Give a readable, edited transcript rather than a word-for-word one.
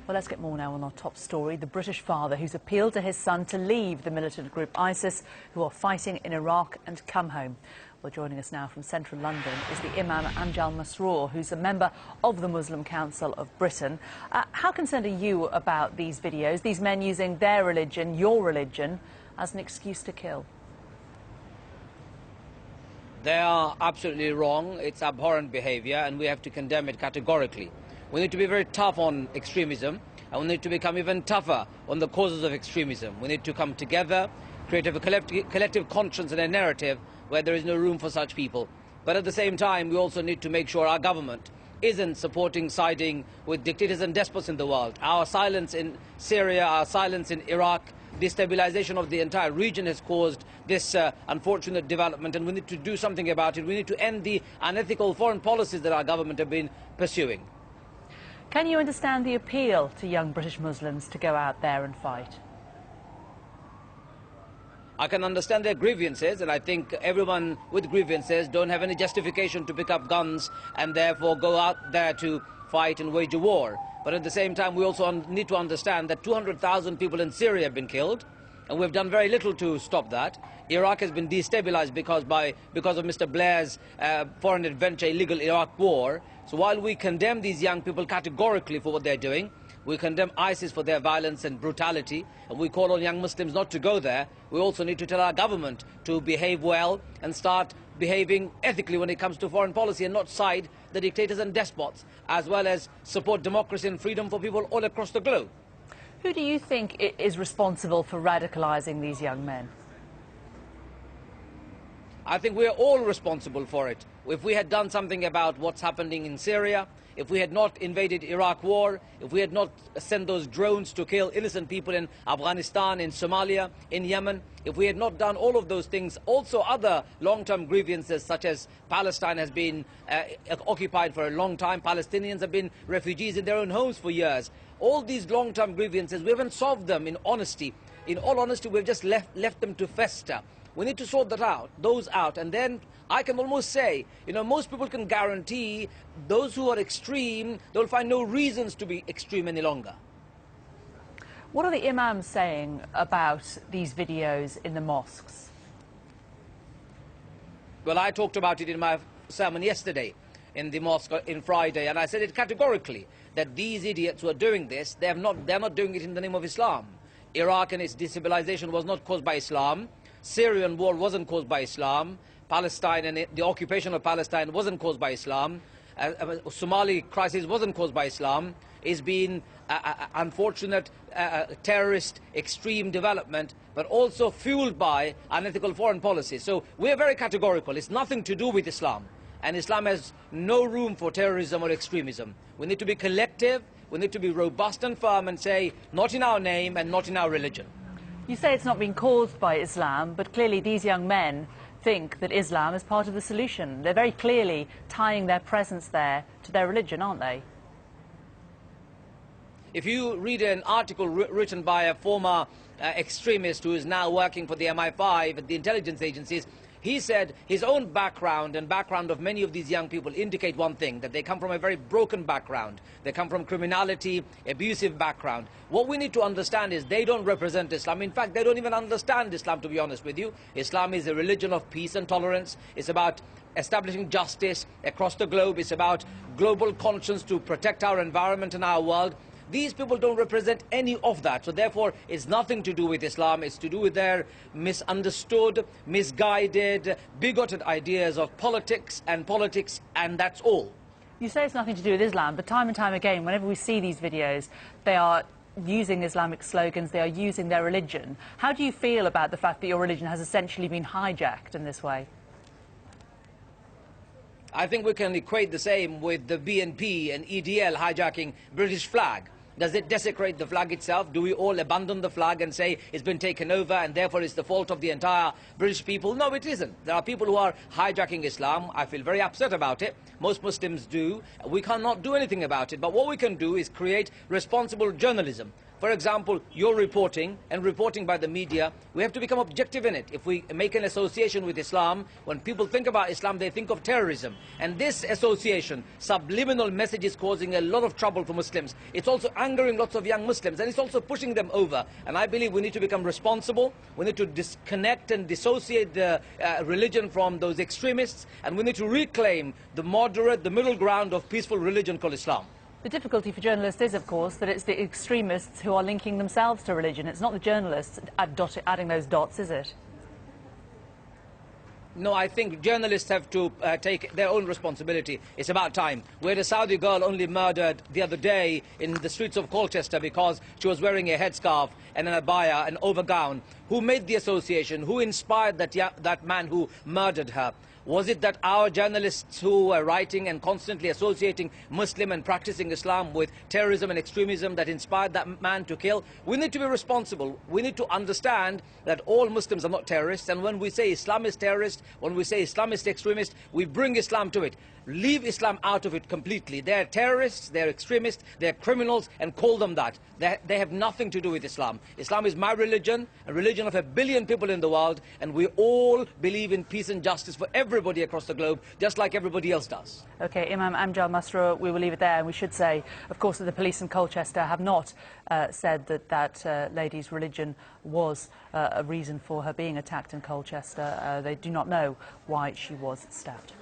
Well, let's get more now on our top story. The British father who's appealed to his son to leave the militant group ISIS, who are fighting in Iraq, and come home. Well, joining us now from central London is the Imam Anjal Masroor, who's a member of the Muslim Council of Britain. How concerned are you about these videos, these men using their religion, your religion, as an excuse to kill? They are absolutely wrong. It's abhorrent behaviour, and we have to condemn it categorically. We need to be very tough on extremism, and we need to become even tougher on the causes of extremism. We need to come together, create a collective conscience and a narrative where there is no room for such people. But at the same time, we also need to make sure our government isn't siding with dictators and despots in the world. Our silence in Syria, our silence in Iraq, destabilization of the entire region has caused this unfortunate development, and we need to do something about it. We need to end the unethical foreign policies that our government have been pursuing. Can you understand the appeal to young British Muslims to go out there and fight? I can understand their grievances, and I think everyone with grievances don't have any justification to pick up guns and therefore go out there to fight and wage a war. But at the same time, we also need to understand that 200,000 people in Syria have been killed, and we've done very little to stop that. Iraq has been destabilized because of Mr. Blair's foreign adventure, illegal Iraq war. So while we condemn these young people categorically for what they're doing, we condemn ISIS for their violence and brutality, and we call on young Muslims not to go there. We also need to tell our government to behave well and start behaving ethically when it comes to foreign policy, and not side the dictators and despots, as well as support democracy and freedom for people all across the globe. Who do you think is responsible for radicalising these young men? I think we are all responsible for it. If we had done something about what's happening in Syria, if we had not invaded Iraq war, if we had not sent those drones to kill innocent people in Afghanistan, in Somalia, in Yemen, if we had not done all of those things, also other long-term grievances such as Palestine has been occupied for a long time, Palestinians have been refugees in their own homes for years. All these long-term grievances, we haven't solved them in honesty. In all honesty, we've just left them to fester. We need to sort those out, and then I can almost say, most people can guarantee those who are extreme, they'll find no reasons to be extreme any longer. What are the imams saying about these videos in the mosques? Well, I talked about it in my sermon yesterday in the mosque in Friday, and I said it categorically, that these idiots who are doing this, they're not doing it in the name of Islam. Iraq and its destabilization was not caused by Islam. Syrian war wasn't caused by Islam. Palestine and the occupation of Palestine wasn't caused by Islam. Somali crisis wasn't caused by Islam. It's been unfortunate terrorist extreme development, but also fueled by unethical foreign policy. So we're very categorical. It's nothing to do with Islam. And Islam has no room for terrorism or extremism. We need to be collective. We need to be robust and firm and say, not in our name and not in our religion. You say it's not been caused by Islam, but clearly these young men think that Islam is part of the solution. They're very clearly tying their presence there to their religion, aren't they? If you read an article written by a former extremist who is now working for the MI5 at the intelligence agencies, he said his own background and background of many of these young people indicate one thing, that they come from a very broken background. They come from criminality, abusive background. What we need to understand is they don't represent Islam. In fact, they don't even understand Islam, to be honest with you. Islam is a religion of peace and tolerance. It's about establishing justice across the globe. It's about global conscience to protect our environment and our world. These people don't represent any of that, so therefore it's nothing to do with Islam. It's to do with their misunderstood, misguided, bigoted ideas of politics, and that's all. You say it's nothing to do with Islam, but time and time again, whenever we see these videos, they are using Islamic slogans, they are using their religion. How do you feel about the fact that your religion has essentially been hijacked in this way? I think we can equate the same with the BNP and EDL hijacking British flag. Does it desecrate the flag itself? Do we all abandon the flag and say it's been taken over and therefore it's the fault of the entire British people? No, it isn't. There are people who are hijacking Islam. I feel very upset about it. Most Muslims do. We cannot do anything about it. But what we can do is create responsible journalism. For example, your reporting and reporting by the media, we have to become objective in it. If we make an association with Islam, when people think about Islam, they think of terrorism. And this association, subliminal message, is causing a lot of trouble for Muslims. It's also angering lots of young Muslims, and it's also pushing them over. And I believe we need to become responsible. We need to disconnect and dissociate the religion from those extremists, and we need to reclaim the moderate, the middle ground of peaceful religion called Islam. The difficulty for journalists is, of course, that it's the extremists who are linking themselves to religion. It's not the journalists adding those dots, is it? No, I think journalists have to take their own responsibility. It's about time. We had a Saudi girl only murdered the other day in the streets of Colchester because she was wearing a headscarf and an abaya, an overgown. Who made the association? Who inspired that man who murdered her? Was it that our journalists who were writing and constantly associating Muslim and practicing Islam with terrorism and extremism that inspired that man to kill? We need to be responsible. We need to understand that all Muslims are not terrorists, and when we say Islam is terrorist, when we say Islam is extremist, we bring Islam to it. Leave Islam out of it completely. They're terrorists, they're extremists, they're criminals, and call them that. They have nothing to do with Islam. Islam is my religion, a religion of 1 billion people in the world, and we all believe in peace and justice for everybody across the globe, just like everybody else does. OK, Imam Amjad Masroor, we will leave it there. And we should say, of course, that the police in Colchester have not said that that lady's religion was a reason for her being attacked in Colchester. They do not know why she was stabbed.